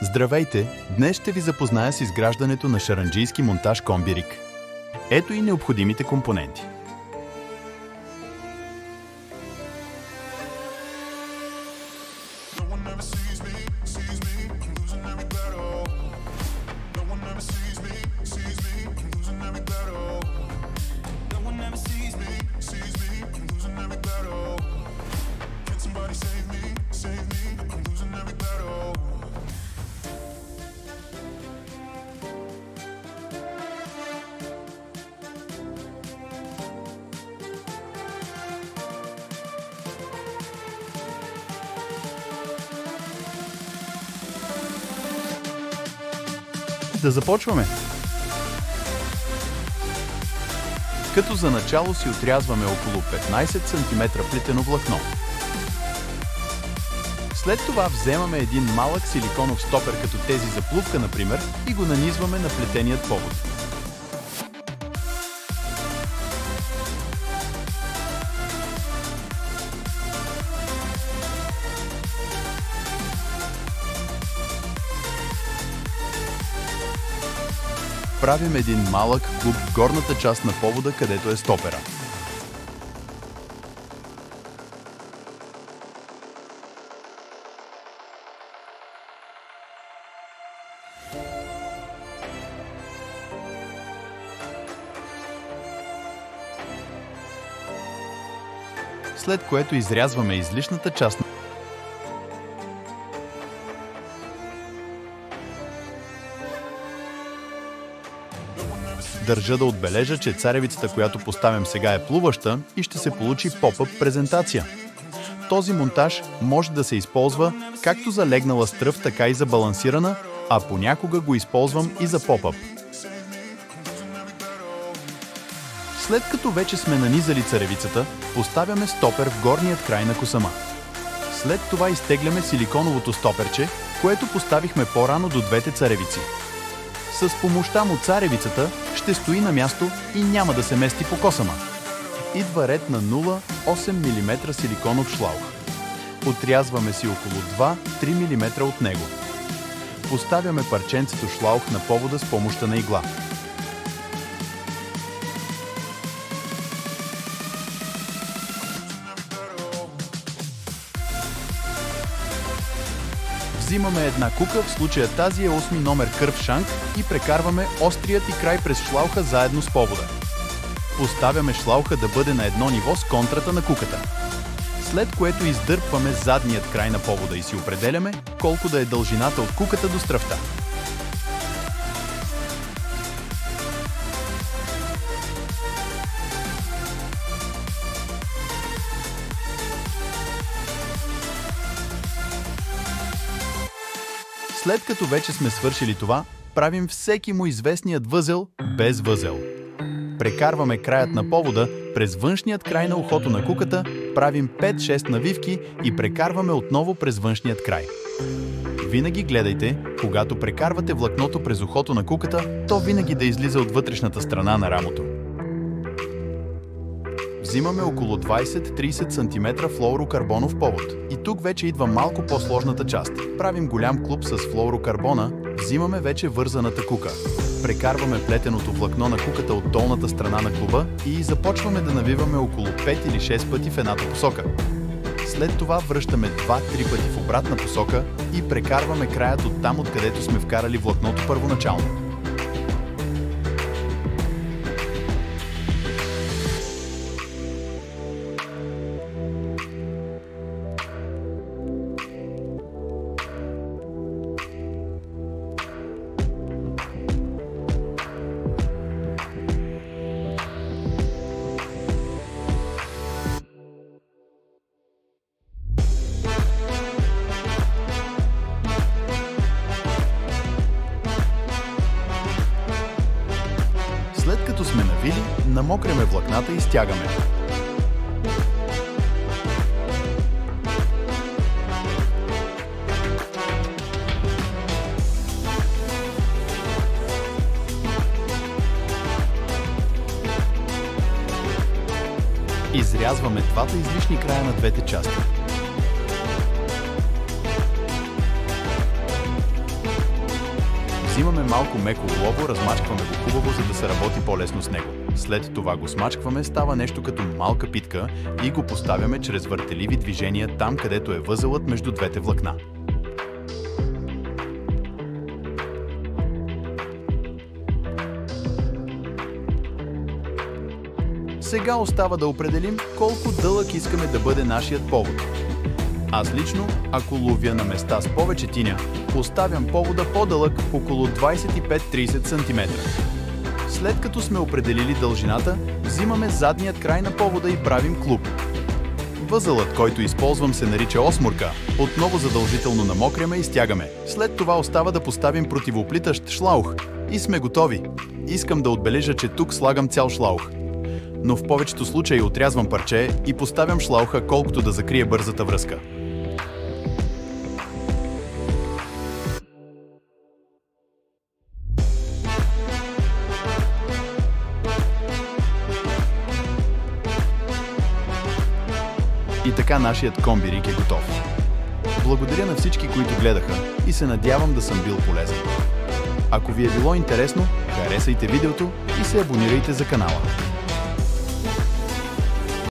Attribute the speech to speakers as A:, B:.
A: Здравейте! Днес ще ви запозная с изграждането на шаранджийски монтаж комби-риг. Ето и необходимите компоненти. Да започваме! Като за начало си отрязваме около 15 см плетено влакно. След това вземаме един малък силиконов стопер, като тези за плувка, например, и го нанизваме на плетеният повод. Правим един малък клуб в горната част на повода, където е стопера. След което изрязваме излишната част. Държа да отбележа, че царевицата, която поставям сега, е плуваща и ще се получи поп-ъп презентация. Този монтаж може да се използва както за легнала стръв, така и за балансирана, а понякога го използвам и за поп-ъп. След като вече сме нанизали царевицата, поставяме стопер в горният край на косама. След това изтегляме силиконовото стоперче, което поставихме по-рано до двете царевици. С помощта му царевицата ще стои на място и няма да се мести по косама. Идва ред на 0,8 мм силиконов шлаух. Отрязваме си около 2-3 мм от него. Поставяме парченцето шлаух на повода с помощта на игла. Взимаме една кука, в случая тази е 8 номер кърв шанк, и прекарваме острият и край през шлауха заедно с повода. Поставяме шлауха да бъде на едно ниво с контрата на куката. След което издърпваме задният край на повода и си определяме колко да е дължината от куката до стръвта. След като вече сме свършили това, правим всеки му известният възел без възел. Прекарваме краят на повода през външният край на ухото на куката, правим 5-6 навивки и прекарваме отново през външният край. Винаги гледайте, когато прекарвате влакното през ухото на куката, то винаги да излиза от вътрешната страна на рамото. Взимаме около 20-30 см флуорокарбонов повод. И тук вече идва малко по-сложната част. Правим голям клуб с флуорокарбона, взимаме вече вързаната кука. Прекарваме плетеното влакно на куката от долната страна на клуба и започваме да навиваме около 5 или 6 пъти в едната посока. След това връщаме 2-3 пъти в обратна посока и прекарваме краят от там, откъдето сме вкарали влакното първоначално. След като сме навили, намокряме влакната и стягаме. Изрязваме двата излишни края на двете части. Взимаме малко меко олово, размачкваме го хубаво, за да се работи по-лесно с него. След това го смачкваме, става нещо като малка питка и го поставяме чрез въртеливи движения там, където е възелът между двете влакна. Сега остава да определим колко дълъг искаме да бъде нашият повод. Аз лично, ако ловя на места с повече тиня, оставям повода по-дълъг, около 25-30 см. След като сме определили дължината, взимаме задният край на повода и правим клуб. Възелът, който използвам, се нарича осмурка. Отново задължително намокряме и стягаме. След това остава да поставим противоплитащ шлаух. И сме готови. Искам да отбележа, че тук слагам цял шлаух. Но в повечето случаи отрязвам парче и поставям шлауха, колкото да закрие бързата връзка. И така нашият комбирик е готов. Благодаря на всички, които гледаха и се надявам да съм бил полезен. Ако ви е било интересно, харесайте видеото и се абонирайте за канала.